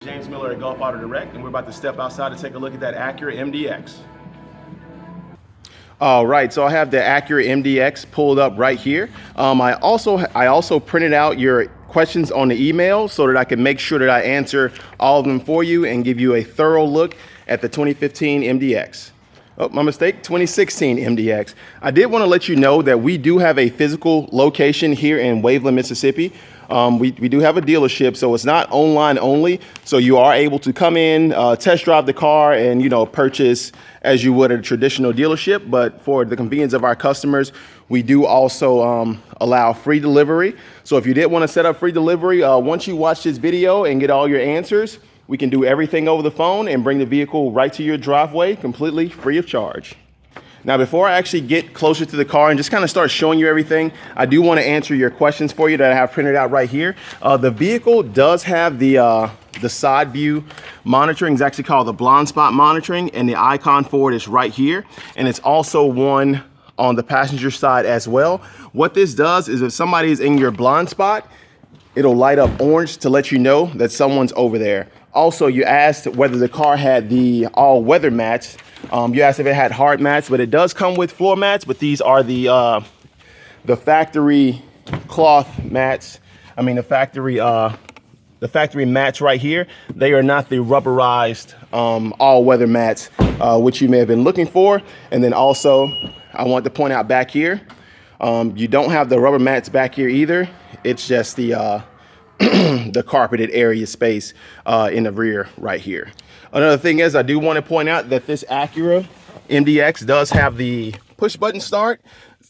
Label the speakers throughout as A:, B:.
A: James Miller at Gulf Auto Direct, and we're about to step outside to take a look at that Acura MDX. All right, so I have the Acura MDX pulled up right here. I also printed out your questions on the email so that I can make sure that I answer all of them for you and give you a thorough look at the 2015 MDX. Oh, my mistake, 2016 MDX. I did want to let you know that we do have a physical location here in Waveland, Mississippi. We do have a dealership, so it's not online only. So you are able to come in, test drive the car and, purchase as you would at a traditional dealership. But for the convenience of our customers, we do also allow free delivery. So if you did want to set up free delivery, once you watch this video and get all your answers, we can do everything over the phone and bring the vehicle right to your driveway completely free of charge. Now, before I actually get closer to the car and just kind of start showing you everything, I do want to answer your questions for you that I have printed out right here. The vehicle does have the side view monitoring. It's actually called the blind spot monitoring, and the icon for it is right here. And it's also one on the passenger side as well. What this does is if somebody is in your blind spot, it'll light up orange to let you know that someone's over there. Also, you asked whether the car had the all-weather mats. You asked if it had hard mats, but it does come with floor mats, but these are the factory cloth mats. I mean, the factory mats right here. They are not the rubberized all-weather mats, which you may have been looking for. And then also, I want to point out back here, you don't have the rubber mats back here either. It's just the the carpeted area space in the rear right here. Another thing is, I do want to point out that this Acura MDX does have the push button start.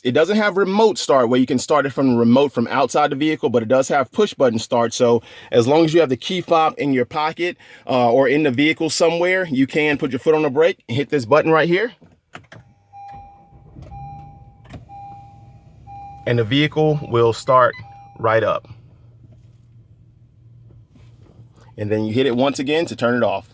A: It doesn't have remote start where you can start it from the remote from outside the vehicle, but it does have push button start. So as long as you have the key fob in your pocket or in the vehicle somewhere, you can put your foot on the brake and hit this button right here. And the vehicle will start right up. And then you hit it once again to turn it off.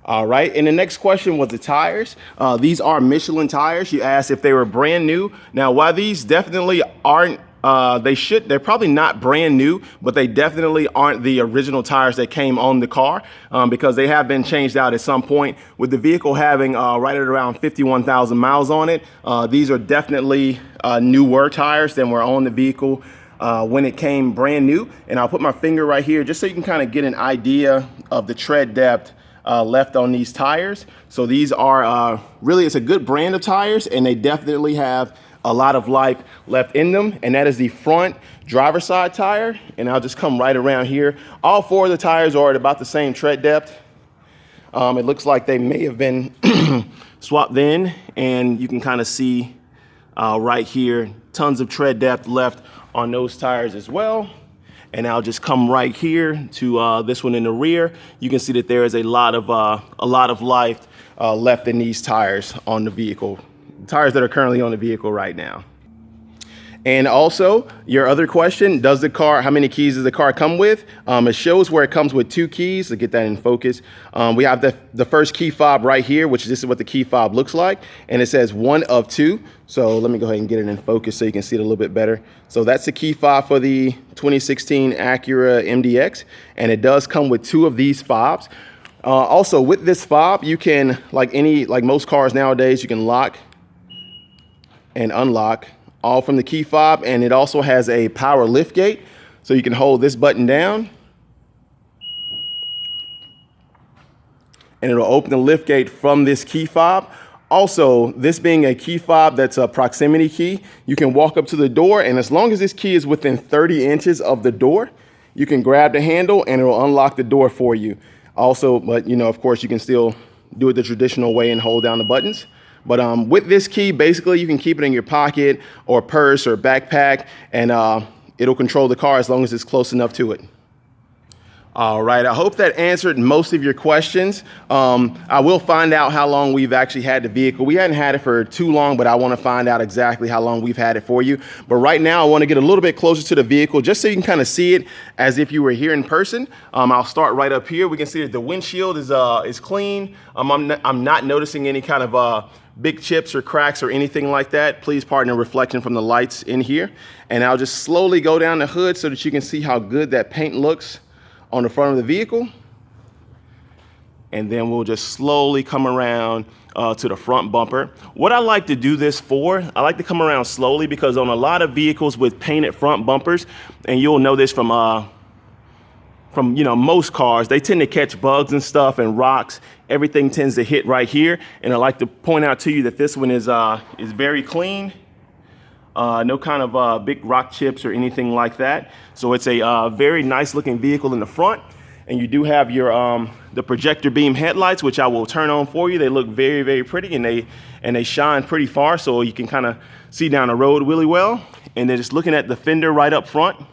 A: All right, and the next question was the tires. These are Michelin tires. You asked if they were brand new. Now, while these definitely aren't, they're probably not brand new, but they definitely aren't the original tires that came on the car because they have been changed out at some point. With the vehicle having right at around 51,000 miles on it, these are definitely newer tires than were on the vehicle when it came brand new. And I'll put my finger right here just so you can kind of get an idea of the tread depth left on these tires. So these are really, it's a good brand of tires, and they definitely have a lot of life left in them. And that is the front driver's side tire. And I'll just come right around here. All four of the tires are at about the same tread depth. It looks like they may have been swapped in, and you can kind of see right here, tons of tread depth left on those tires as well. And I'll just come right here to this one in the rear. You can see that there is a lot of life left in these tires on the vehicle, tires that are currently on the vehicle right now. And also, your other question, how many keys does the car come with? It shows where it comes with 2 keys. To get that in focus, we have the first key fob right here, which this is what the key fob looks like. And it says 1 of 2. So let me go ahead and get it in focus so you can see it a little bit better. So that's the key fob for the 2016 Acura MDX. And it does come with 2 of these fobs. Also, with this fob, you can, like most cars nowadays, you can lock and unlock all from the key fob, and it also has a power lift gate, so you can hold this button down and it'll open the lift gate from this key fob. Also, this being a key fob that's a proximity key, you can walk up to the door, and as long as this key is within 30 inches of the door, you can grab the handle and it will unlock the door for you. Also, but of course, you can still do it the traditional way and hold down the buttons. But with this key, basically, you can keep it in your pocket or purse or backpack, and it'll control the car as long as it's close enough to it. All right, I hope that answered most of your questions. I will find out how long we've actually had the vehicle. We hadn't had it for too long, but I want to find out exactly how long we've had it for you. But right now, I want to get a little bit closer to the vehicle just so you can kind of see it as if you were here in person. I'll start right up here. We can see that the windshield is clean. I'm not noticing any kind of big chips or cracks or anything like that. Please pardon the reflection from the lights in here. And I'll just slowly go down the hood so that you can see how good that paint looks on the front of the vehicle. And then we'll just slowly come around to the front bumper. What I like to do this for, I like to come around slowly because on a lot of vehicles with painted front bumpers, and you'll know this from most cars, they tend to catch bugs and stuff and rocks. Everything tends to hit right here. And I like to point out to you that this one is very clean. No kind of big rock chips or anything like that. So it's a very nice looking vehicle in the front. And you do have your the projector beam headlights, which I will turn on for you. They look very, very pretty, and they shine pretty far, so you can kind of see down the road really well. And then just looking at the fender right up front,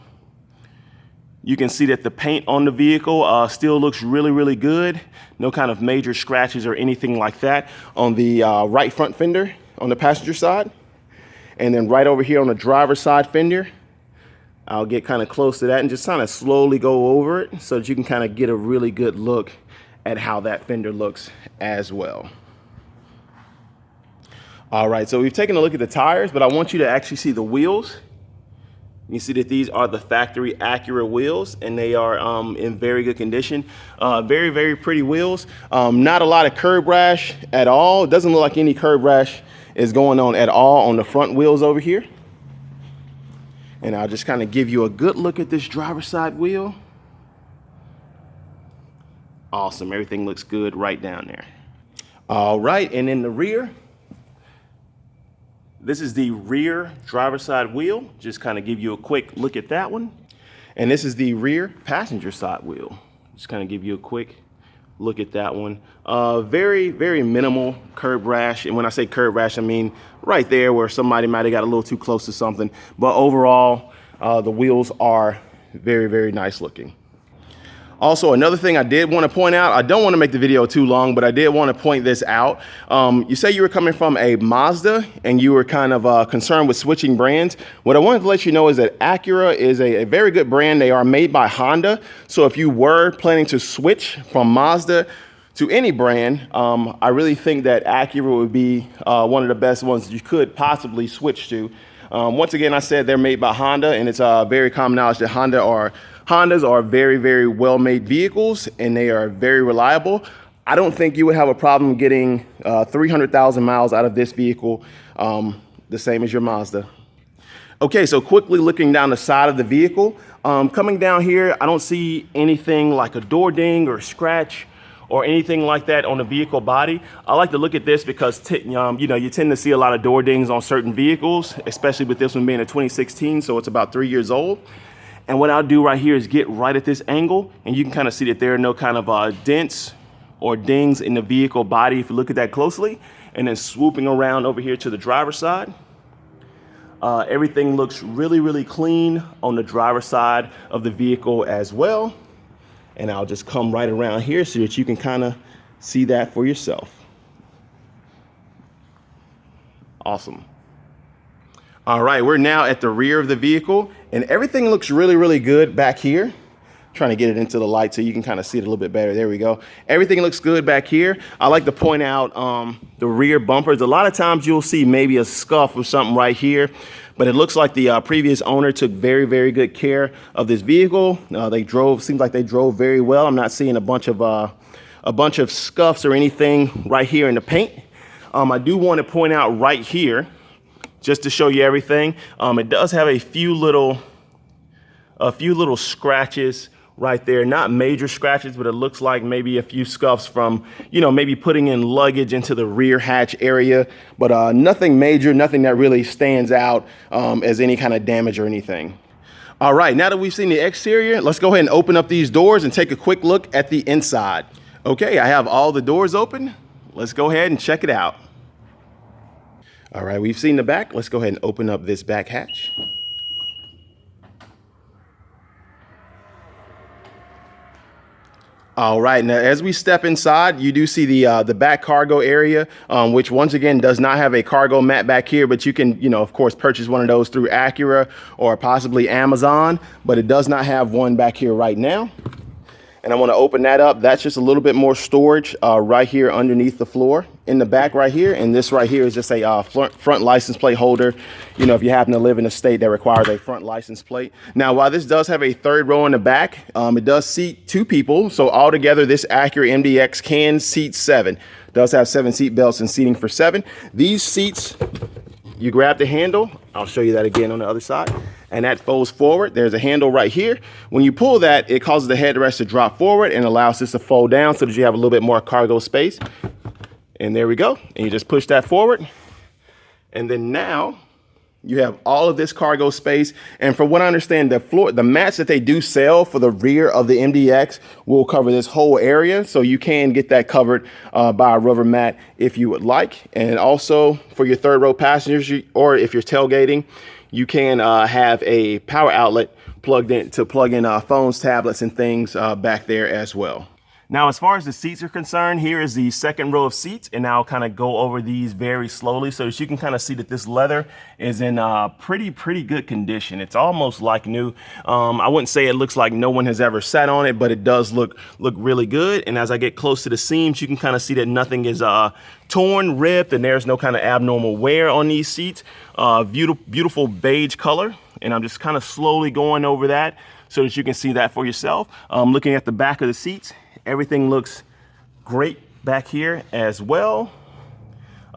A: you can see that the paint on the vehicle still looks really, really good. No kind of major scratches or anything like that on the right front fender on the passenger side. And then right over here on the driver's side fender, I'll get kind of close to that and just kind of slowly go over it so that you can kind of get a really good look at how that fender looks as well. All right, so we've taken a look at the tires, but I want you to actually see the wheels. You see that these are the factory Acura wheels, and they are in very good condition. Very, very pretty wheels. Not a lot of curb rash at all. It doesn't look like any curb rash is going on at all on the front wheels over here. And I'll just kind of give you a good look at this driver's side wheel. Awesome, everything looks good right down there. All right, and in the rear, this is the rear driver's side wheel. Just kind of give you a quick look at that one. And this is the rear passenger side wheel. Just kind of give you a quick look at that one. Very, very minimal curb rash. And when I say curb rash, I mean right there where somebody might have got a little too close to something. But overall, the wheels are very, very nice looking. Also, another thing I did want to point out, I don't want to make the video too long, but I did want to point this out. You say you were coming from a Mazda and you were kind of concerned with switching brands. What I wanted to let you know is that Acura is a very good brand. They are made by Honda. So if you were planning to switch from Mazda to any brand, I really think that Acura would be one of the best ones you could possibly switch to. Once again, I said they're made by Honda, and it's very common knowledge that Hondas are very, very well-made vehicles, and they are very reliable. I don't think you would have a problem getting 300,000 miles out of this vehicle, the same as your Mazda. Okay, so quickly looking down the side of the vehicle, coming down here, I don't see anything like a door ding or scratch or anything like that on the vehicle body. I like to look at this because you tend to see a lot of door dings on certain vehicles, especially with this one being a 2016, so it's about 3 years old. And what I'll do right here is get right at this angle, and you can kind of see that there are no kind of dents or dings in the vehicle body if you look at that closely. And then swooping around over here to the driver's side, everything looks really, really clean on the driver's side of the vehicle as well. And I'll just come right around here so that you can kind of see that for yourself. Awesome. All right, we're now at the rear of the vehicle, and everything looks really, really good back here. Trying to get it into the light so you can kind of see it a little bit better. There we go. Everything looks good back here. I like to point out the rear bumpers. A lot of times you'll see maybe a scuff or something right here, but it looks like the previous owner took very, very good care of this vehicle. Seems like they drove very well. I'm not seeing a bunch of scuffs or anything right here in the paint. I do want to point out right here, just to show you everything, it does have a few little scratches right there. Not major scratches, but it looks like maybe a few scuffs from, maybe putting in luggage into the rear hatch area, but nothing major, nothing that really stands out as any kind of damage or anything. All right, now that we've seen the exterior, let's go ahead and open up these doors and take a quick look at the inside. Okay, I have all the doors open. Let's go ahead and check it out. All right, we've seen the back. Let's go ahead and open up this back hatch. All right, now as we step inside, you do see the back cargo area, which once again does not have a cargo mat back here, but you can, of course, purchase one of those through Acura or possibly Amazon, but it does not have one back here right now. And I want to open that up. That's just a little bit more storage right here underneath the floor in the back right here. And this right here is just a front license plate holder. You know, if you happen to live in a state that requires a front license plate. Now, while this does have a third row in the back, it does seat 2 people. So altogether, this Acura MDX can seat 7. It does have 7 seat belts and seating for 7. These seats, you grab the handle. I'll show you that again on the other side. And that folds forward. There's a handle right here. When you pull that, it causes the headrest to drop forward and allows this to fold down so that you have a little bit more cargo space. And there we go. And you just push that forward. And then now you have all of this cargo space. And from what I understand, the mats that they do sell for the rear of the MDX will cover this whole area. So you can get that covered by a rubber mat if you would like. And also for your third row passengers, or if you're tailgating, you can have a power outlet plugged in to plug in phones, tablets, and things back there as well. Now, as far as the seats are concerned, here is the second row of seats, and I'll kind of go over these very slowly so that you can kind of see that this leather is in pretty good condition. It's almost like new. I wouldn't say it looks like no one has ever sat on it, but it does look really good. And as I get close to the seams, you can kind of see that nothing is torn, ripped, and there's no kind of abnormal wear on these seats. Beautiful beige color, and I'm just kind of slowly going over that so that you can see that for yourself. Looking at the back of the seats, everything looks great back here as well.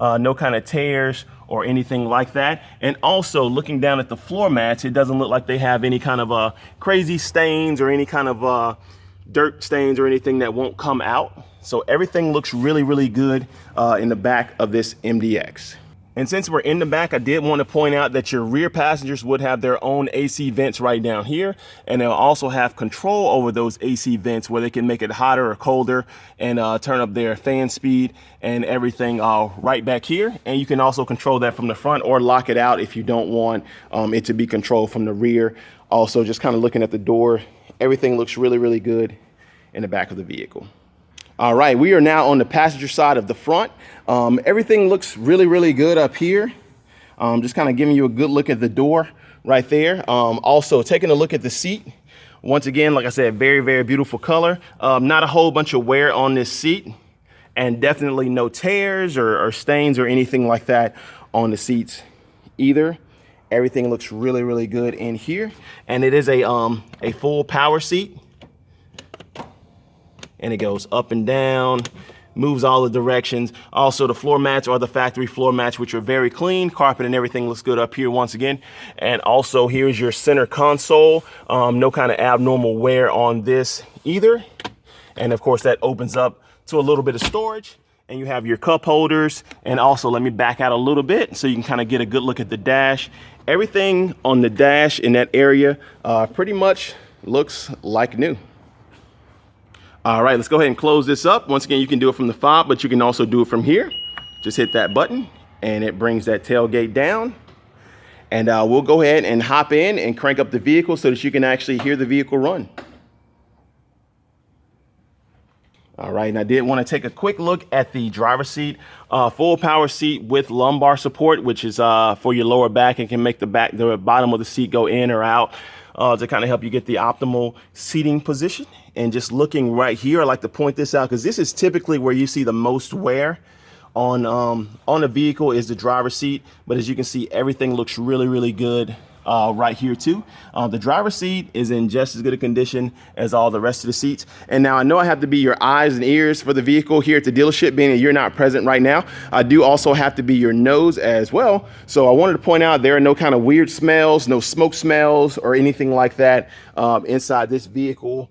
A: No kind of tears or anything like that. And also looking down at the floor mats, it doesn't look like they have any kind of crazy stains or any kind of dirt stains or anything that won't come out. So everything looks really good in the back of this MDX. And since we're in the back, I did want to point out that your rear passengers would have their own AC vents right down here. And they'll also have control over those AC vents where they can make it hotter or colder and turn up their fan speed and everything right back here. And you can also control that from the front or lock it out if you don't want it to be controlled from the rear. Also, just kind of looking at the door, everything looks really good in the back of the vehicle. All right, we are now on the passenger side of the front. Everything looks really good up here. Just kind of giving you a good look at the door right there. Also taking a look at the seat. Once again, like I said, very beautiful color. Not a whole bunch of wear on this seat, and definitely no tears or stains or anything like that on the seats either. Everything looks really good in here. And it is a full power seat. And it goes up and down, moves all the directions. Also, the floor mats are the factory floor mats, which are very clean. Carpet and everything looks good up here once again. And also, here's your center console. No kind of abnormal wear on this either. And of course, that opens up to a little bit of storage. And you have your cup holders. And also, let me back out a little bit so you can kind of get a good look at the dash. Everything on the dash in that area pretty much looks like new. All right, let's go ahead and close this up. Once again, you can do it from the fob, but you can also do it from here. Just hit that button and it brings that tailgate down. And we'll go ahead and hop in and crank up the vehicle so that you can actually hear the vehicle run. All right, and I did want to take a quick look at the driver's seat. Full power seat with lumbar support, which is for your lower back and can make the bottom of the seat go in or out. To kind of help you get the optimal seating position. And just looking right here, I like to point this out because this is typically where you see the most wear on a vehicle is the driver's seat. But as you can see, everything looks really good right here too. The driver's seat is in just as good a condition as all the rest of the seats. And now I know I have to be your eyes and ears for the vehicle here at the dealership, being that you're not present right now. I do also have to be your nose as well. So I wanted to point out there are no kind of weird smells, no smoke smells or anything like that inside this vehicle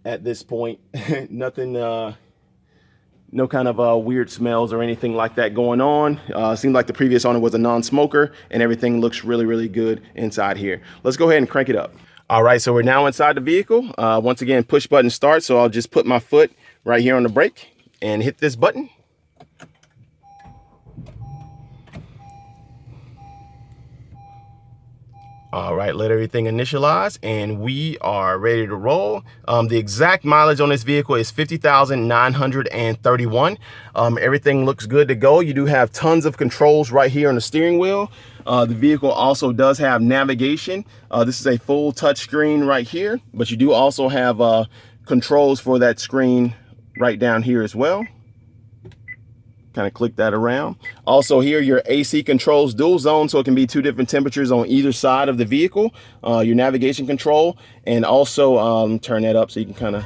A: at this point. Nothing, no kind of weird smells or anything like that going on. Seemed like the previous owner was a non-smoker and everything looks really good inside here. Let's go ahead and crank it up. All right, so we're now inside the vehicle. Once again, push button start. So I'll just put my foot right here on the brake and hit this button. All right, let everything initialize and we are ready to roll. The exact mileage on this vehicle is 50,931. Everything looks good to go. You do have tons of controls right here on the steering wheel. The vehicle also does have navigation. This is a full touch screen right here, but you do also have controls for that screen right down here as well. Kind of click that around. Also here, your AC controls dual zone, so it can be 2 different temperatures on either side of the vehicle. Your navigation control, and also turn that up so you can kind of...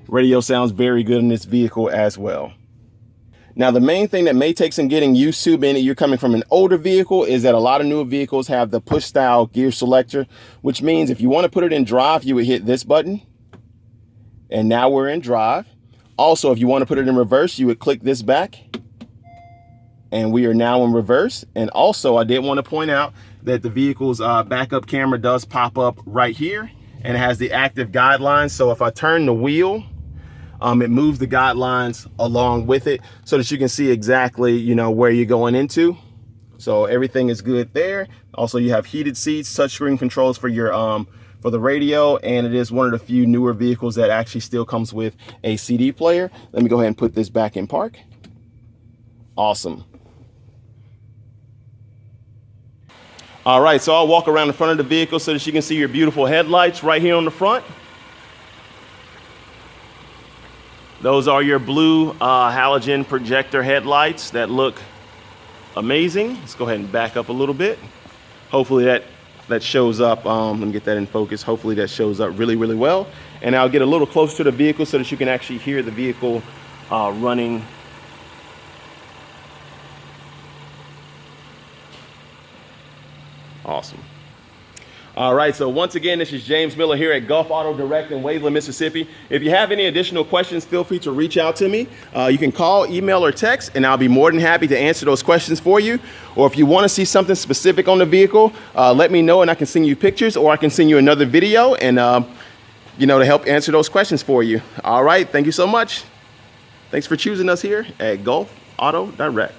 A: Radio sounds very good in this vehicle as well. Now, the main thing that may take some getting used to, being that you're coming from an older vehicle, is that a lot of newer vehicles have the push style gear selector, which means if you want to put it in drive, you would hit this button. And now we're in drive. Also, if you want to put it in reverse, you would click this back. And we are now in reverse. And also, I did want to point out that the vehicle's backup camera does pop up right here. And it has the active guidelines. So if I turn the wheel, it moves the guidelines along with it so that you can see exactly, you know, where you're going into. So everything is good there. Also, you have heated seats, touchscreen controls for your for the radio, and it is one of the few newer vehicles that actually still comes with a CD player. Let me go ahead and put this back in park. Awesome. All right, so I'll walk around the front of the vehicle so that you can see your beautiful headlights right here on the front. Those are your blue halogen projector headlights that look amazing. Let's go ahead and back up a little bit. Hopefully that shows up. Let me get that in focus. Hopefully that shows up really, really well. And I'll get a little closer to the vehicle so that you can actually hear the vehicle running. Awesome. All right, so once again, this is James Miller here at Gulf Auto Direct in Waveland, Mississippi. If you have any additional questions, feel free to reach out to me. You can call, email, or text, and I'll be more than happy to answer those questions for you. Or if you want to see something specific on the vehicle, let me know and I can send you pictures, or I can send you another video and, you know, to help answer those questions for you. All right, thank you so much. Thanks for choosing us here at Gulf Auto Direct.